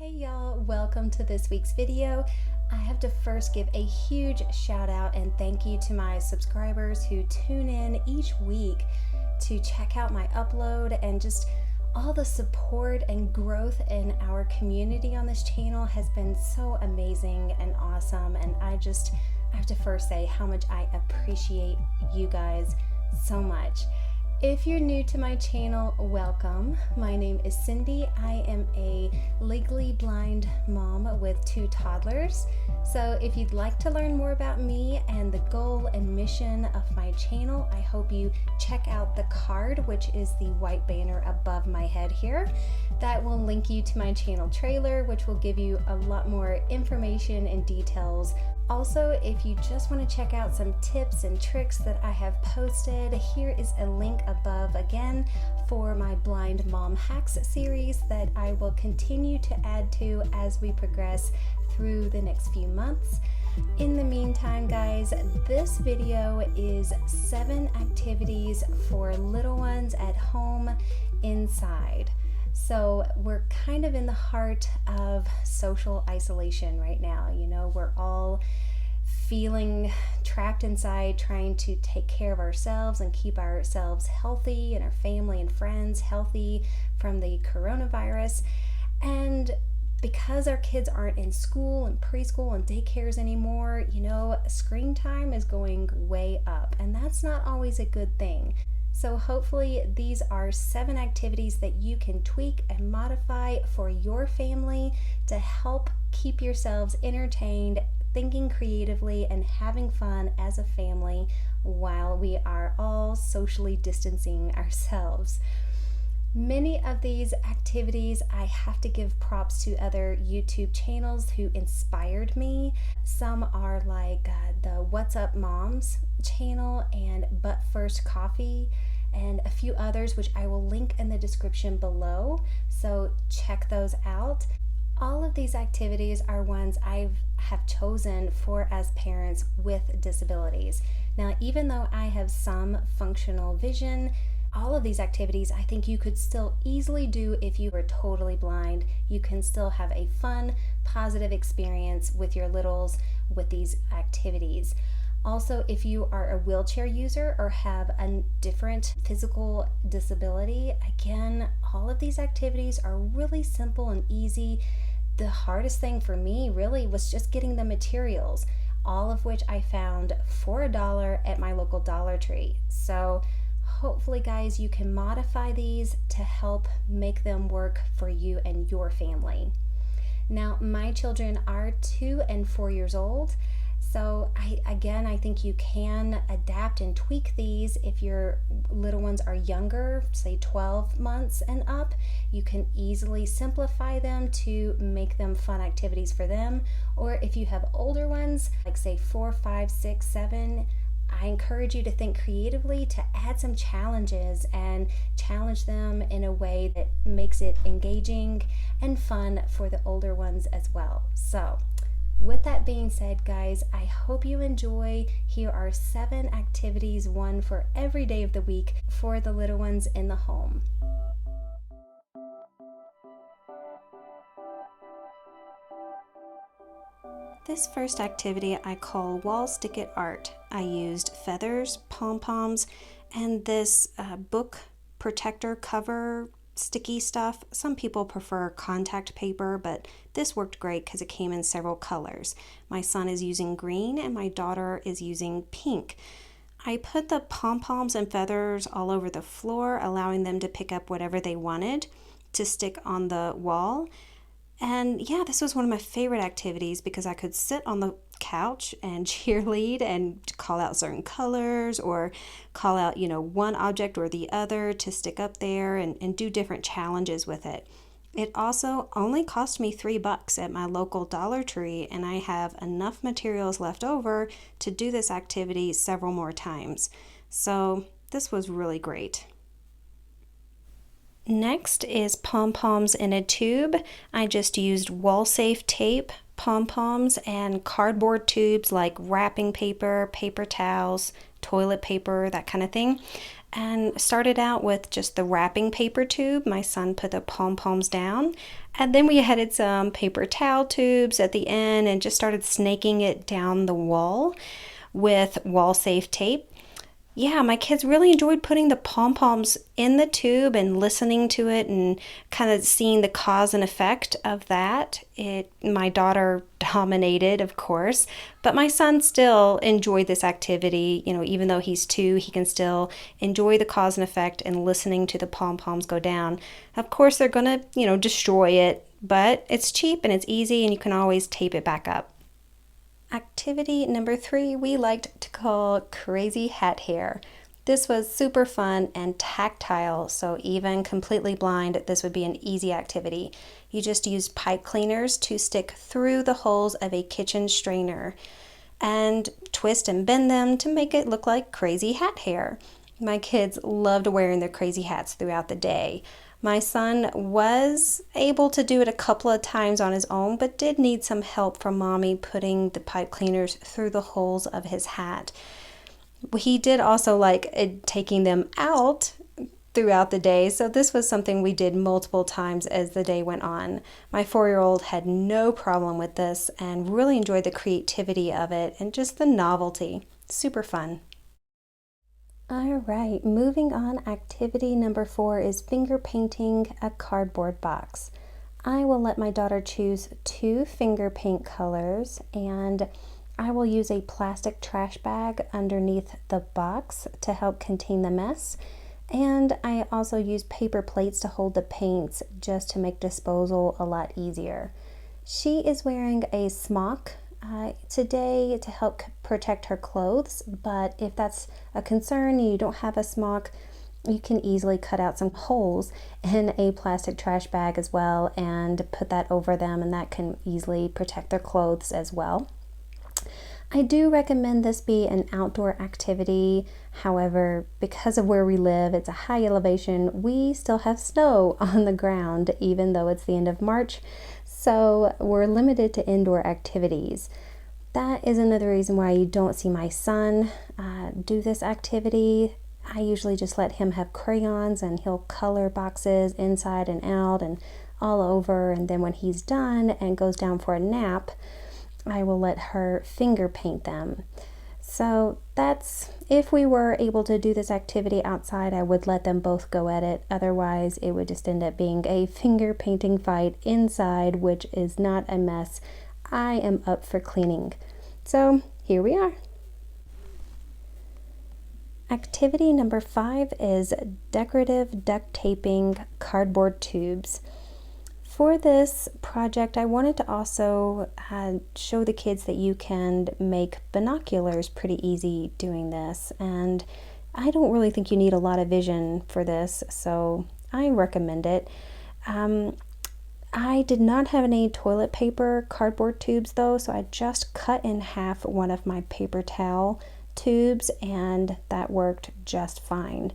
Hey y'all, welcome to this week's video. I have to first give a huge shout out and thank you to my subscribers who tune in each week to check out my upload, and just all the support and growth in our community on this channel has been so amazing and awesome, and I have to first say how much I appreciate you guys so much. If you're new to my channel, welcome. My name is Cindy. I am a legally blind mom with 2 toddlers. So if you'd like to learn more about me and the goal and mission of my channel, I hope you check out the card, which is the white banner above my head here. That will link you to my channel trailer, which will give you a lot more information and details. Also, if you just want to check out some tips and tricks that I have posted, here is a link above again for my Blind Mom Hacks series that I will continue to add to as we progress through the next few months. In the meantime, guys, this video is 7 activities for little ones at home inside. So we're kind of in the heart of social isolation right now. You know, we're all feeling trapped inside, trying to take care of ourselves and keep ourselves healthy and our family and friends healthy from the coronavirus. And because our kids aren't in school and preschool and daycares anymore, you know, screen time is going way up, and that's not always a good thing. So hopefully these are 7 activities that you can tweak and modify for your family to help keep yourselves entertained, thinking creatively, and having fun as a family while we are all socially distancing ourselves. Many of these activities I have to give props to other YouTube channels who inspired me. Some are like the What's Up Moms channel and But First Coffee, and a few others which I will link in the description below, so check those out. All of these activities are ones I have chosen for as parents with disabilities. Now, even though I have some functional vision, all of these activities I think you could still easily do if you were totally blind. You can still have a fun, positive experience with your littles with these activities. Also, if you are a wheelchair user or have a different physical disability, again, all of these activities are really simple and easy. The hardest thing for me really was just getting the materials, all of which I found for $1 at my local Dollar Tree. So hopefully, guys, you can modify these to help make them work for you and your family. Now, my children are 2 and 4 years old. So I think you can adapt and tweak these if your little ones are younger, say 12 months and up. You can easily simplify them to make them fun activities for them. Or if you have older ones, like say 4, 5, 6, 7, I encourage you to think creatively to add some challenges and challenge them in a way that makes it engaging and fun for the older ones as well. So with that being said, guys, I hope you enjoy. Here are 7 activities, one for every day of the week for the little ones in the home. This first activity I call Wall Stick It Art. I used feathers, pom-poms, and this book protector cover sticky stuff. Some people prefer contact paper, but this worked great because it came in several colors. My son is using green and my daughter is using pink. I put the pom-poms and feathers all over the floor, allowing them to pick up whatever they wanted to stick on the wall. And yeah, this was one of my favorite activities because I could sit on the couch and cheerlead and call out certain colors or call out, you know, one object or the other to stick up there and do different challenges with it. It also only cost me $3 at my local Dollar Tree, and I have enough materials left over to do this activity several more times. So this was really great. Next is pom-poms in a tube. I just used wall-safe tape, pom-poms, and cardboard tubes like wrapping paper, paper towels, toilet paper, that kind of thing. and started out with just the wrapping paper tube. My son put the pom-poms down, and then we added some paper towel tubes at the end and just started snaking it down the wall with wall-safe tape. Yeah, my kids really enjoyed putting the pom-poms in the tube and listening to it and kind of seeing the cause and effect of that. My daughter dominated, of course, but my son still enjoyed this activity. Even though he's 2, he can still enjoy the cause and effect and listening to the pom-poms go down. Of course, they're gonna, destroy it, but it's cheap and it's easy and you can always tape it back up. Activity number 3 we liked to call Crazy Hat Hair. This was super fun and tactile, so even completely blind, this would be an easy activity. You just use pipe cleaners to stick through the holes of a kitchen strainer and twist and bend them to make it look like crazy hat hair. My kids loved wearing their crazy hats throughout the day. My son was able to do it a couple of times on his own, but did need some help from mommy putting the pipe cleaners through the holes of his hat. He did also like taking them out throughout the day, so this was something we did multiple times as the day went on. My 4-year-old had no problem with this and really enjoyed the creativity of it and just the novelty. Super fun. All right, moving on, activity number 4 is finger painting a cardboard box. I will let my daughter choose 2 finger paint colors, and I will use a plastic trash bag underneath the box to help contain the mess. And I also use paper plates to hold the paints just to make disposal a lot easier. She is wearing a smock today to help protect her clothes, but if that's a concern and you don't have a smock, you can easily cut out some holes in a plastic trash bag as well and put that over them, and that can easily protect their clothes as well. I do recommend this be an outdoor activity. However, because of where we live, it's a high elevation, we still have snow on the ground even though it's the end of March. So we're limited to indoor activities. That is another reason why you don't see my son do this activity. I usually just let him have crayons and he'll color boxes inside and out and all over. And then when he's done and goes down for a nap, I will let her finger paint them. So that's, if we were able to do this activity outside, I would let them both go at it. Otherwise, it would just end up being a finger painting fight inside, which is not a mess I am up for cleaning. So here we are. Activity number 5 is decorative duct taping cardboard tubes. For this project, I wanted to also show the kids that you can make binoculars pretty easy doing this, and I don't really think you need a lot of vision for this, so I recommend it. I did not have any toilet paper cardboard tubes though, so I just cut in half one of my paper towel tubes, and that worked just fine.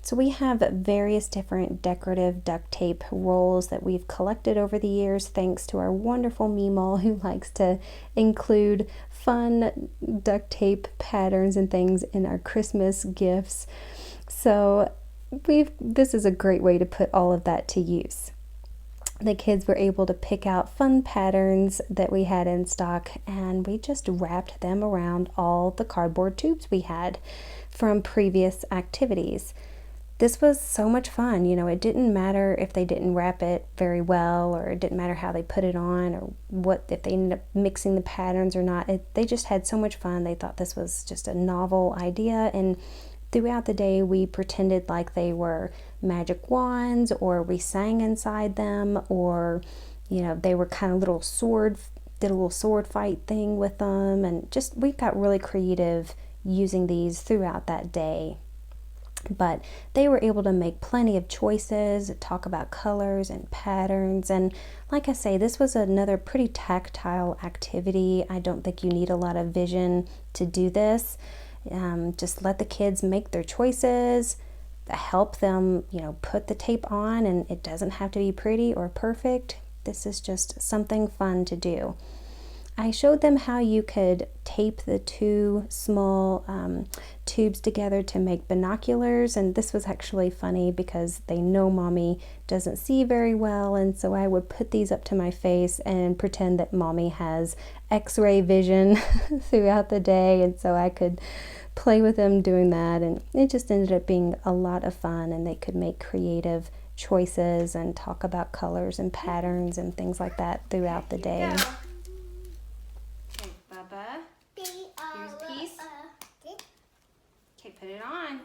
So we have various different decorative duct tape rolls that we've collected over the years thanks to our wonderful Meemaw, who likes to include fun duct tape patterns and things in our Christmas gifts. So this is a great way to put all of that to use. The kids were able to pick out fun patterns that we had in stock, and we just wrapped them around all the cardboard tubes we had from previous activities. This was so much fun. It didn't matter if they didn't wrap it very well, or it didn't matter how they put it on, or if they ended up mixing the patterns or not. They just had so much fun. They thought this was just a novel idea, and throughout the day we pretended like they were magic wands, or we sang inside them, or they were kind of did a little sword fight thing with them, and just we got really creative using these throughout that day. But they were able to make plenty of choices, talk about colors and patterns, and like I say, this was another pretty tactile activity. I don't think you need a lot of vision to do this. Just let the kids make their choices, help them, put the tape on, and it doesn't have to be pretty or perfect. This is just something fun to do. I showed them how you could tape the two small tubes together to make binoculars, and this was actually funny because they know Mommy doesn't see very well, and so I would put these up to my face and pretend that Mommy has X-ray vision throughout the day, and so I could play with them doing that, and it just ended up being a lot of fun, and they could make creative choices and talk about colors and patterns and things like that throughout the day. Okay, Bubba, here's a piece. Okay, put it on.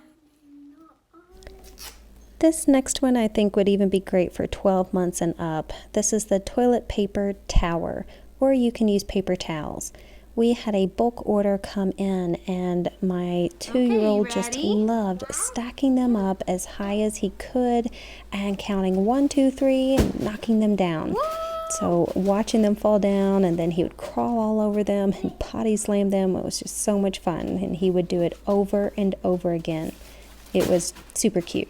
This next one I think would even be great for 12 months and up. This is the toilet paper Towere, or you can use paper towels. We had a bulk order come in, and my 2-year-old just loved stacking them up as high as he could and counting 1, 2, 3 and knocking them down. So watching them fall down, and then he would crawl all over them and potty slam them. It was just so much fun, and he would do it over and over again. It was super cute.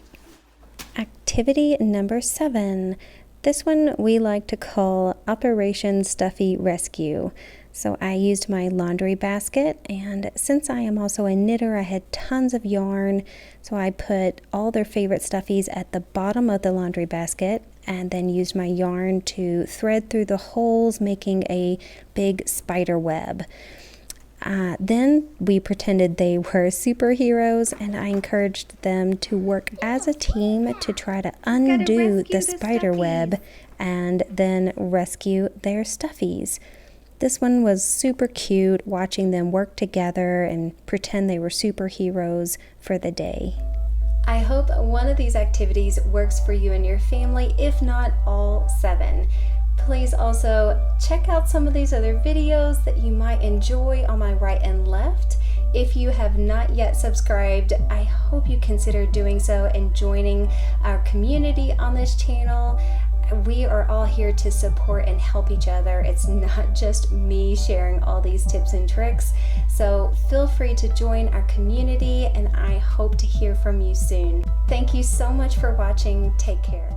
Activity number 7. This one we like to call Operation Stuffy Rescue. So I used my laundry basket, and since I am also a knitter, I had tons of yarn. So I put all their favorite stuffies at the bottom of the laundry basket and then used my yarn to thread through the holes, making a big spider web. Then we pretended they were superheroes, and I encouraged them to work as a team to try to undo the spider web and then rescue their stuffies. This one was super cute, watching them work together and pretend they were superheroes for the day. I hope one of these activities works for you and your family, if not all 7. Please also check out some of these other videos that you might enjoy on my right and left. If you have not yet subscribed, I hope you consider doing so and joining our community on this channel. We are all here to support and help each other. It's not just me sharing all these tips and tricks. So feel free to join our community, and I hope to hear from you soon. Thank you so much for watching. Take care.